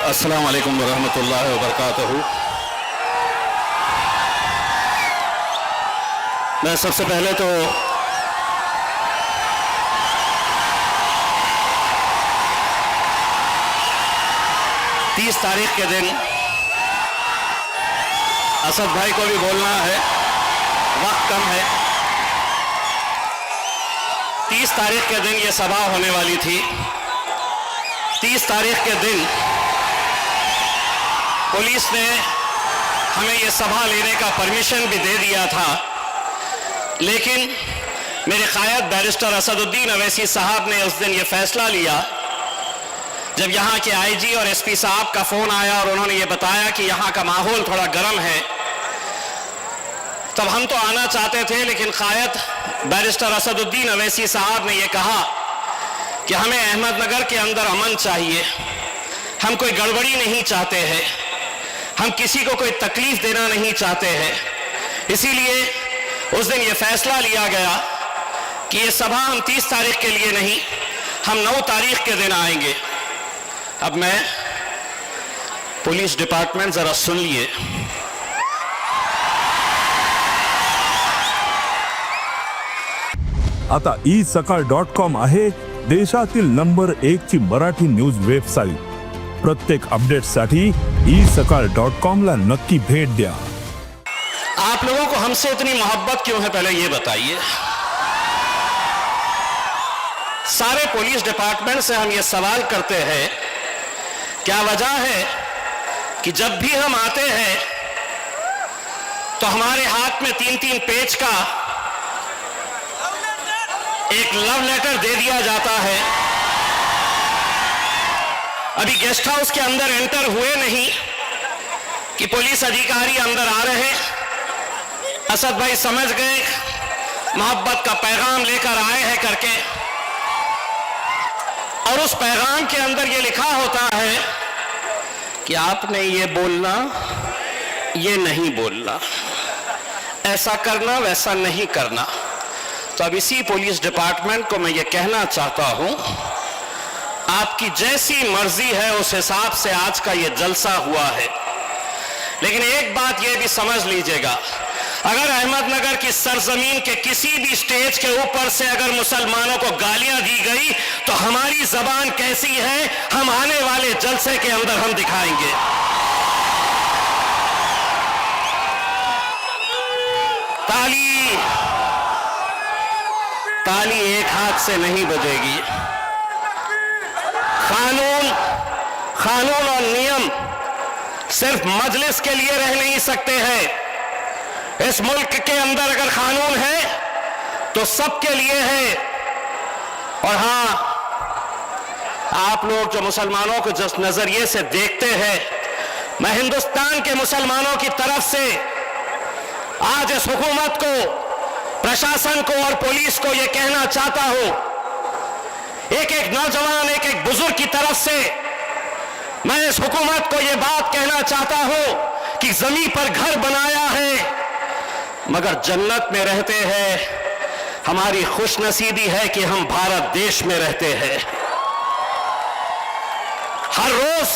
अस्सलाम वालेकुम वरहमतुल्लाहि वबरकातुहू। मैं सबसे पहले तो तीस तारीख के दिन असद भाई को भी बोलना है, वक्त कम है। 30 तारीख के दिन ये सभा होने वाली थी। 30 तारीख के दिन पुलिस ने हमें ये सभा लेने का परमिशन भी दे दिया था, लेकिन मेरे कायद बैरिस्टर असदुद्दीन अवैसी साहब ने उस दिन ये फैसला लिया जब यहाँ के आईजी और एसपी साहब का फ़ोन आया और उन्होंने ये बताया कि यहाँ का माहौल थोड़ा गर्म है। तब हम तो आना चाहते थे, लेकिन कायद बैरिस्टर असदुद्दीन अवैसी साहब ने ये कहा कि हमें अहमदनगर के अंदर अमन चाहिए, हम कोई गड़बड़ी नहीं चाहते हैं, हम किसी को कोई तकलीफ देना नहीं चाहते हैं। इसीलिए उस दिन ये फैसला लिया गया कि ये सभा हम 30 तारीख के लिए नहीं, हम 9 तारीख के दिन आएंगे। अब मैं पुलिस डिपार्टमेंट जरा सुन लिए। आता isakal.com आहे देशातील नंबर 1 ची मराठी न्यूज वेबसाईट। प्रत्येक अपडेटसाठी isakal.com ला नक्की भेट द्या। आप लोगों को हमसे इतनी मोहब्बत क्यों है, पहले ये बताइए। सारे पुलिस डिपार्टमेंट से हम ये सवाल करते हैं, क्या वजह है कि जब भी हम आते हैं तो हमारे हाथ में 3-3 पेज का एक लव लेटर दे दिया जाता है। अभी गेस्ट हाउस के अंदर एंटर हुए नहीं कि पुलिस अधिकारी अंदर आ रहे, असद भाई समझ गए मोहब्बत का पैगाम लेकर आए हैं करके, और उस पैगाम के अंदर ये लिखा होता है कि आपने ये बोलना, ये नहीं बोलना, ऐसा करना, वैसा नहीं करना। तो अब इसी पुलिस डिपार्टमेंट को मैं ये कहना चाहता हूं, आपकी जैसी मर्जी है उस हिसाब से आज का ये जलसा हुआ है। लेकिन एक बात ये भी समझ लीजिएगा, अगर अहमदनगर की सरजमीन के किसी भी स्टेज के ऊपर से अगर मुसलमानों को गालियां दी गई तो हमारी जबान कैसी है, हम आने वाले जलसे के अंदर हम दिखाएंगे। ताली एक हाथ से नहीं बजेगी। कानून और नियम सिर्फ मजलिस के लिए रह नहीं सकते हैं। इस मुल्क के अंदर अगर कानून है तो सबके लिए है। और हां, आप लोग जो मुसलमानों को जिस नजरिए से देखते हैं, मैं हिंदुस्तान के मुसलमानों की तरफ से आज इस हुकूमत को, प्रशासन को और पुलिस को यह कहना चाहता हूं, एक एक नौजवान, एक एक बुजुर्ग की तरफ से मैं इस हुकूमत को यह बात कहना चाहता हूं कि जमीन पर घर बनाया है मगर जन्नत में रहते हैं। हमारी खुशनसीबी है कि हम भारत देश में रहते हैं। हर रोज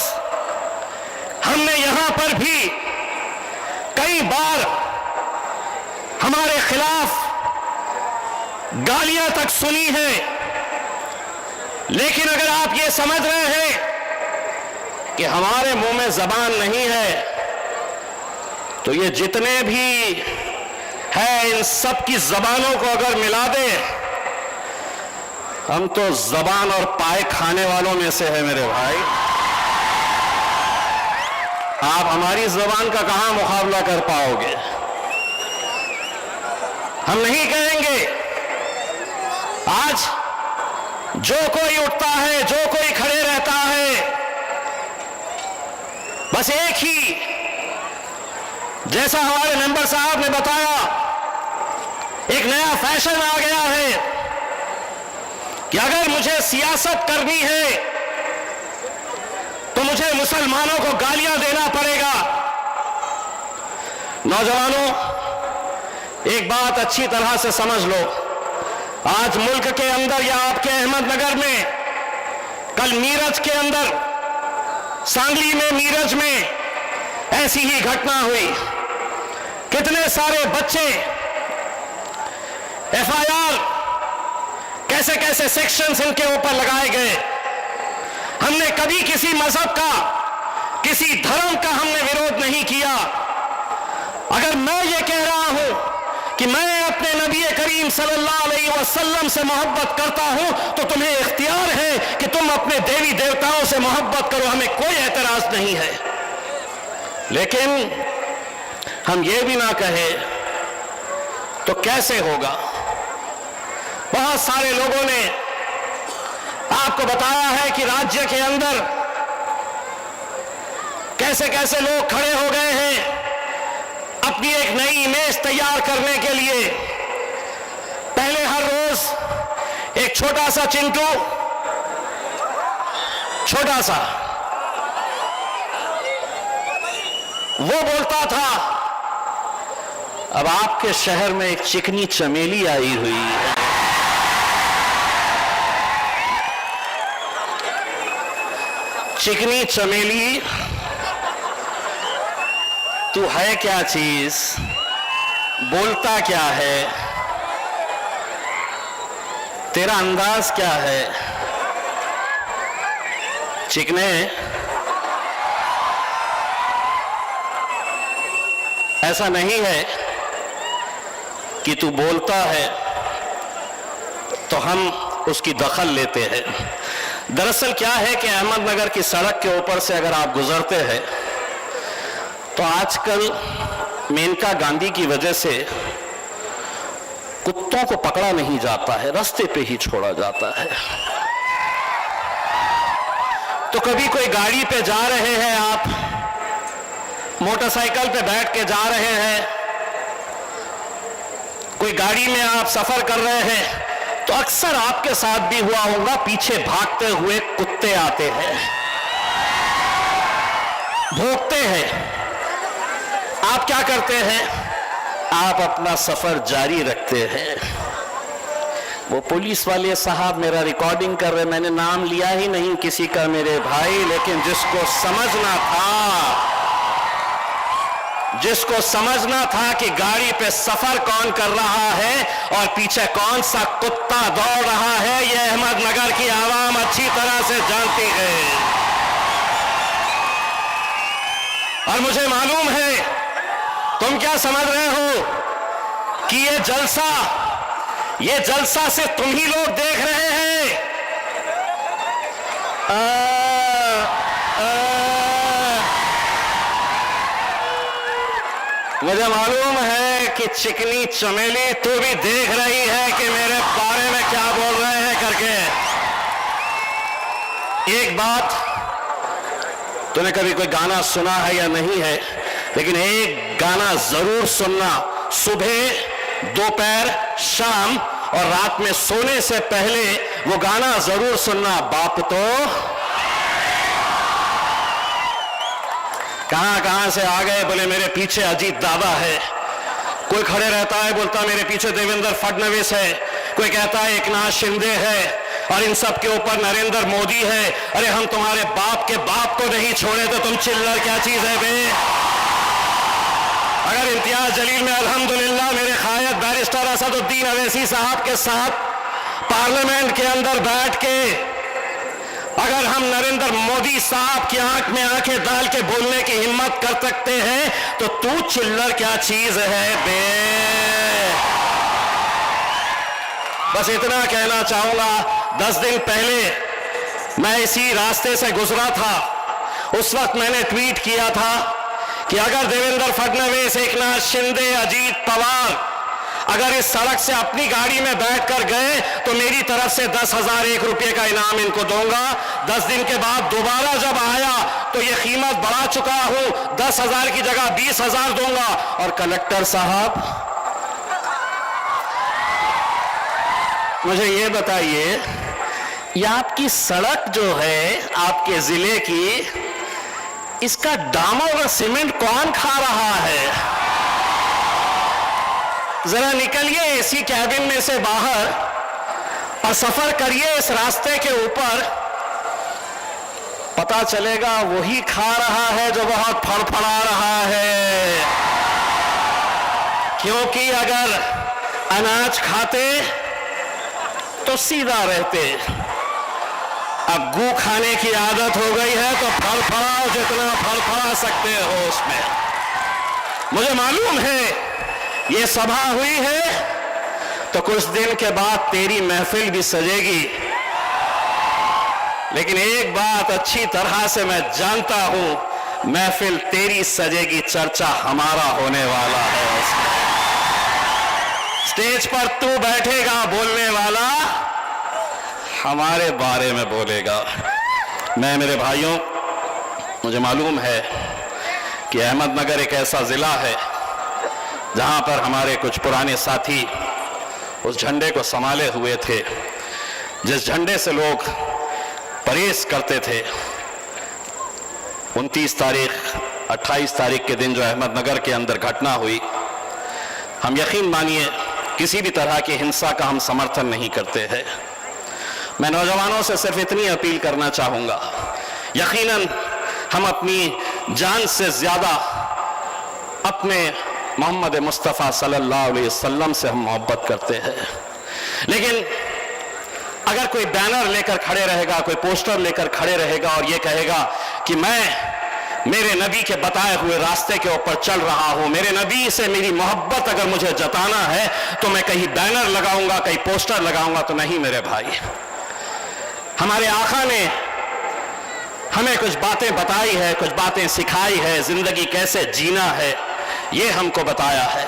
हमने यहां पर भी कई बार हमारे खिलाफ गालियां तक सुनी है, लेकिन अगर आप ये समझ रहे हैं कि हमारे मुंह में जबान नहीं है, तो ये जितने भी है इन सब की जबानों को अगर मिला दे, हम तो जबान और पाए खाने वालों में से है मेरे भाई। आप हमारी जबान का कहां मुकाबला कर पाओगे। हम नहीं कहेंगे। आज जो कोई उठता है, जो कोई खड़े रहता है, बस एक ही, जैसा हमारे मेंबर साहब ने बताया, एक नया फैशन आ गया है कि अगर मुझे सियासत करनी है तो मुझे मुसलमानों को गालियां देना पड़ेगा। नौजवानों, एक बात अच्छी तरह से समझ लो, आज मुल्क के अंदर या आपके अहमदनगर में, कल मीरज के अंदर सांगली में, नीरज में ऐसी ही घटना हुई। कितने सारे बच्चे एफआईआर, कैसे कैसे सेक्शंस इनके ऊपर लगाए गए। हमने कभी किसी मजहब का, किसी धर्म का हमने विरोध नहीं किया। अगर मैं ये कह रहा हूं कि मैं अपने नबी करीम सल्लल्लाहु अलैहि वसल्लम से मोहब्बत करता हूं, तो तुम्हें इख्तियार है कि तुम अपने देवी देवताओं से मोहब्बत करो, हमें कोई एतराज नहीं है। लेकिन हम ये भी ना कहे तो कैसे होगा। बहुत सारे लोगों ने आपको बताया है कि राज्य के अंदर कैसे कैसे लोग खड़े हो गए हैं अपनी एक नई इमेज तैयार करने के लिए। पहले हर रोज एक छोटा सा चिंटू, छोटा सा, वो बोलता था, अब आपके शहर में एक चिकनी चमेली आई हुई है। चिकनी चमेली, तू है क्या चीज, बोलता क्या है, तेरा अंदाज क्या है। चिकने, ऐसा नहीं है कि तू बोलता है तो हम उसकी दखल लेते हैं। दरअसल क्या है कि अहमदनगर की सड़क के ऊपर से अगर आप गुजरते हैं तो आजकल मेनका गांधी की वजह से कुत्तों को पकड़ा नहीं जाता है, रास्ते पे ही छोड़ा जाता है। तो कभी कोई गाड़ी पे जा रहे हैं, आप मोटरसाइकिल पे बैठ के जा रहे हैं, कोई गाड़ी में आप सफर कर रहे हैं, तो अक्सर आपके साथ भी हुआ होगा, पीछे भागते हुए कुत्ते आते हैं, भौंकते हैं। आप क्या करते हैं? आप अपना सफर जारी रखते हैं। वो पुलिस वाले साहब मेरा रिकॉर्डिंग कर रहे, मैंने नाम लिया ही नहीं किसी का मेरे भाई, लेकिन जिसको समझना था कि गाड़ी पे सफर कौन कर रहा है और पीछे कौन सा कुत्ता दौड़ रहा है, यह अहमदनगर की आवाम अच्छी तरह से जानती है। और मुझे मालूम है तुम क्या समझ रहे हो कि ये जलसा सिर्फ तुम ही लोग देख रहे हैं। मुझे मालूम है कि चिकनी चमेली तू भी देख रही है कि मेरे बारे में क्या बोल रहे हैं करके। एक बात, तूने कभी कोई गाना सुना है या नहीं है, लेकिन एक गाना जरूर सुनना, सुबह, दोपहर, शाम और रात में सोने से पहले वो गाना जरूर सुनना। बाप तो कहां से आ गए, बोले मेरे पीछे अजीत दादा है। कोई खड़े रहता है बोलता मेरे पीछे देवेंद्र फडणवीस है, कोई कहता है एकनाथ शिंदे है, और इन सब के ऊपर नरेंद्र मोदी है। अरे हम तुम्हारे बाप के बाप को नहीं छोड़े तो तुम चिल्लर क्या चीज है बे। अगर इम्तियाज जलील में अल्हम्दुलिल्लाह मेरे कायद बैरिस्टर असदुद्दीन अवैसी साहब के साथ पार्लियामेंट के अंदर बैठ के अगर हम नरेंद्र मोदी साहब की आंख में आंखें डाल के बोलने की हिम्मत कर सकते हैं, तो तू चिल्लर क्या चीज है बे। बस इतना कहना चाहूंगा। 10 दिन पहले मैं इसी रास्ते से गुजरा था, उस वक्त मैंने ट्वीट किया था कि अगर देवेंद्र फडणवीस, एकनाथ शिंदे, अजीत पवार अगर इस सड़क से अपनी गाड़ी में बैठकर गए तो मेरी तरफ से 10,001 रुपये का इनाम इनको दूंगा। 10 दिन के बाद दोबारा जब आया तो ये कीमत बढ़ा चुका हूं, 10,000 की जगह 20,000 दूंगा। और कलेक्टर साहब मुझे ये बताइए, ये आपकी सड़क जो है आपके जिले की, इसका डामर और सीमेंट कौन खा रहा है? जरा निकलिए एसी कैबिन में से बाहर और सफर करिए इस रास्ते के ऊपर। पता चलेगा वही खा रहा है जो बहुत फड़फड़ा रहा है। क्योंकि अगर अनाज खाते तो सीधा रहते, अब गू खाने की आदत हो गई है तो फड़फड़ाओ जितना फड़फड़ा सकते हो उसमें। मुझे मालूम है ये सभा हुई है तो कुछ दिन के बाद तेरी महफिल भी सजेगी, लेकिन एक बात अच्छी तरह से मैं जानता हूं, महफिल तेरी सजेगी, चर्चा हमारा होने वाला है उसमें। स्टेज पर तू बैठेगा, बोलने वाला हमारे बारे में बोलेगा। मैं, मेरे भाइयों, मुझे मालूम है कि अहमदनगर एक ऐसा जिला है जहां पर हमारे कुछ पुराने साथी उस झंडे को संभाले हुए थे, जिस झंडे से लोग परहेज करते थे। 29 तारीख 28 तारीख के दिन जो अहमदनगर के अंदर घटना हुई, हम यकीन मानिए किसी भी तरह की हिंसा का हम समर्थन नहीं करते हैं। मैं नौजवानों से सिर्फ इतनी अपील करना चाहूंगा, यकीनन हम अपनी जान से ज्यादा अपने मोहम्मद मुस्तफ़ा सल्लल्लाहु अलैहि वसल्लम से हम मोहब्बत करते हैं, लेकिन अगर कोई बैनर लेकर खड़े रहेगा, कोई पोस्टर लेकर खड़े रहेगा और ये कहेगा कि मैं मेरे नबी के बताए हुए रास्ते के ऊपर चल रहा हूं, मेरे नबी से मेरी मोहब्बत अगर मुझे जताना है तो मैं कहीं बैनर लगाऊंगा, कहीं पोस्टर लगाऊंगा, तो नहीं मेरे भाई। हमारे आका ने हमें कुछ बातें बताई है, कुछ बातें सिखाई है, जिंदगी कैसे जीना है ये हमको बताया है।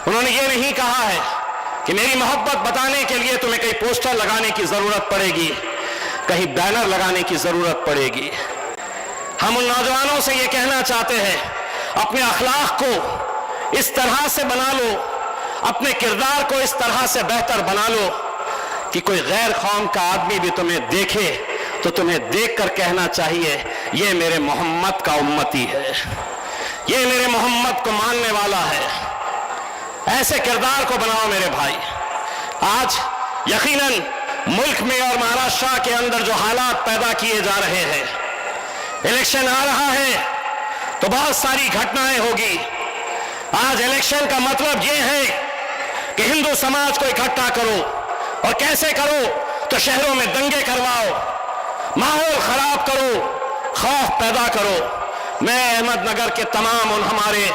उन्होंने ये नहीं कहा है कि मेरी मोहब्बत बताने के लिए तुम्हें कहीं पोस्टर लगाने की जरूरत पड़ेगी, कहीं बैनर लगाने की जरूरत पड़ेगी। हम उन नौजवानों से ये कहना चाहते हैं, अपने अखलाक को इस तरह से बना लो, अपने किरदार को इस तरह से बेहतर बना लो कि कोई गैर कौम का आदमी भी तुम्हें देखे तो तुम्हें देखकर कहना चाहिए ये मेरे मोहम्मद का उम्मती है, ये मेरे मोहम्मद को मानने वाला है। ऐसे किरदार को बनाओ मेरे भाई। आज यकीनन मुल्क में और महाराष्ट्र के अंदर जो हालात पैदा किए जा रहे हैं, इलेक्शन आ रहा है तो बहुत सारी घटनाएं होगी। आज इलेक्शन का मतलब यह है कि हिंदू समाज को इकट्ठा करो, और कैसे करो तो शहरों में दंगे करवाओ, माहौल खराब करो, खौफ पैदा करो। मैं अहमदनगर के तमाम उन हमारे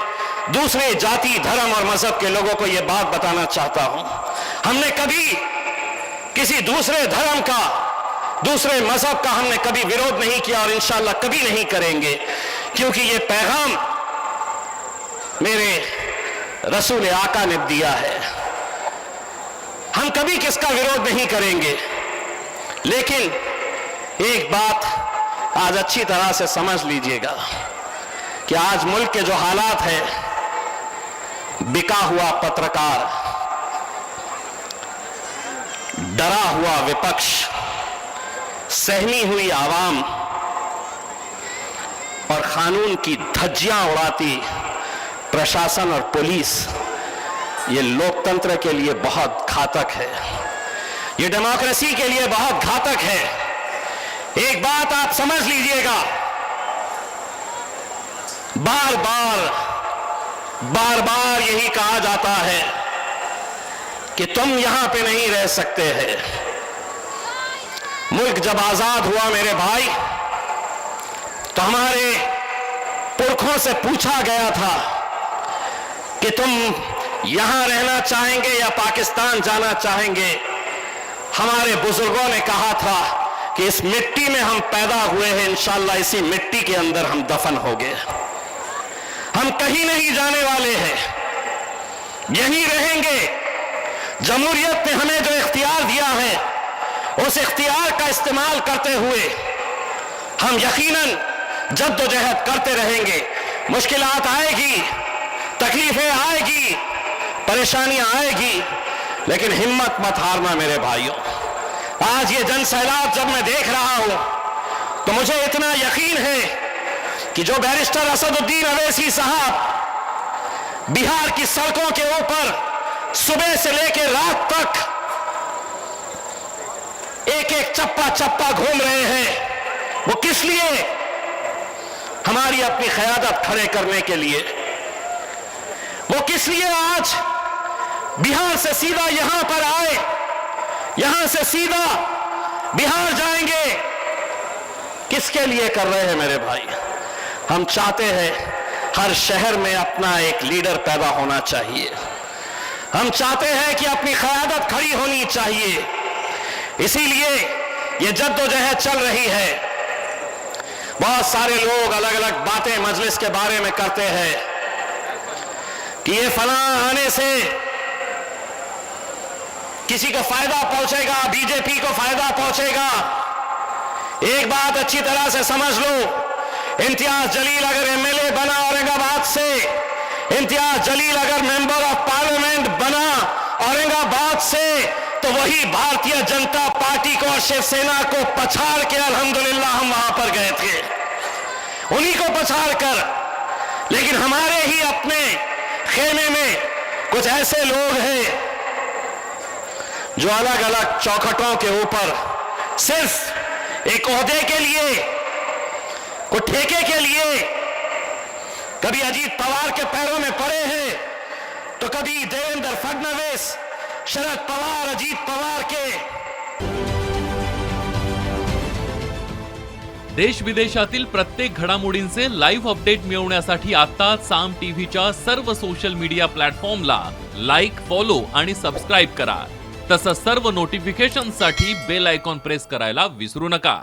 दूसरे जाति, धर्म और मजहब के लोगों को यह बात बताना चाहता हूं, हमने कभी किसी दूसरे धर्म का, दूसरे मजहब का हमने कभी विरोध नहीं किया और इंशाअल्लाह कभी नहीं करेंगे, क्योंकि यह पैगाम मेरे रसूल आका ने दिया है। हम कभी किसका विरोध नहीं करेंगे, लेकिन एक बात आज अच्छी तरह से समझ लीजिएगा कि आज मुल्क के जो हालात है, बिका हुआ पत्रकार, डरा हुआ विपक्ष, सहमी हुई आवाम और कानून की धज्जियां उड़ाती प्रशासन और पुलिस, ये लोकतंत्र के लिए बहुत घातक है, ये डेमोक्रेसी के लिए बहुत घातक है। एक बात आप समझ लीजिएगा, बार बार यही कहा जाता है कि तुम यहां पे नहीं रह सकते हैं। मुल्क जब आजाद हुआ मेरे भाई, तो हमारे पुरखों से पूछा गया था कि तुम यहां रहना चाहेंगे या पाकिस्तान जाना चाहेंगे। हमारे बुजुर्गों ने कहा था कि इस मिट्टी में हम पैदा हुए हैं, इंशाअल्लाह इसी मिट्टी के अंदर हम दफन होंगे, हम कहीं नहीं जाने वाले हैं, यहीं रहेंगे। जमहूरियत ने हमें जो इख्तियार दिया है, उस इख्तियार का इस्तेमाल करते हुए हम यकीनन जद्दोजहद करते रहेंगे। मुश्किलात आएगी, तकलीफें आएगी, परेशानियां आएगी, लेकिन हिम्मत मत हारना मेरे भाइयों। आज ये जन सैलाब जब मैं देख रहा हूं, तो मुझे इतना यकीन है कि जो बैरिस्टर असदुद्दीन अवैसी साहब बिहार की सड़कों के ऊपर सुबह से लेकर रात तक एक एक चप्पा चप्पा घूम रहे हैं, वो किस लिए? हमारी अपनी क़यादत खड़े करने के लिए। वो किस लिए आज बिहार से सीधा यहां पर आए, यहां से सीधा बिहार जाएंगे? किसके लिए कर रहे हैं मेरे भाई? हम चाहते हैं हर शहर में अपना एक लीडर पैदा होना चाहिए। हम चाहते हैं कि अपनी क़यादत खड़ी होनी चाहिए। इसीलिए ये जद्दोजहद चल रही है। बहुत सारे लोग अलग अलग बातें मजलिस के बारे में करते हैं कि ये फलां आने से किसी को फायदा पहुंचेगा, बीजेपी को फायदा पहुंचेगा। एक बात अच्छी तरह से समझ लो, इम्तियाज जलील अगर एमएलए बना औरंगाबाद से, इम्तियाज जलील अगर मेंबर ऑफ पार्लियामेंट बना औरंगाबाद से, तो वही भारतीय जनता पार्टी को और शिवसेना को पछाड़ के अल्हम्दुलिल्लाह हम वहां पर गए थे, उन्हीं को पछाड़ कर। लेकिन हमारे ही अपने खेमे में कुछ ऐसे लोग हैं जो अलग अलग चौखटों के ऊपर सिर्फ एक ओहदे के लिए, कुछ ठेके के लिए, कभी अजीत पवार के पैरों में पड़े हैं, तो कभी देवेंद्र फडणवीस, शरद पवार, अजीत पवार के। देश विदेशातील प्रत्येक घडामोडींचे लाईव्ह अपडेट मिळवण्यासाठी आता साम टीव्हीच्या सर्व सोशल मीडिया प्लॅटफॉर्मला लाईक, फॉलो आणि सबस्क्राईब करा। तसंच सर्व नोटिफिकेशनसाठी बेल आयकॉन प्रेस करायला विसरू नका।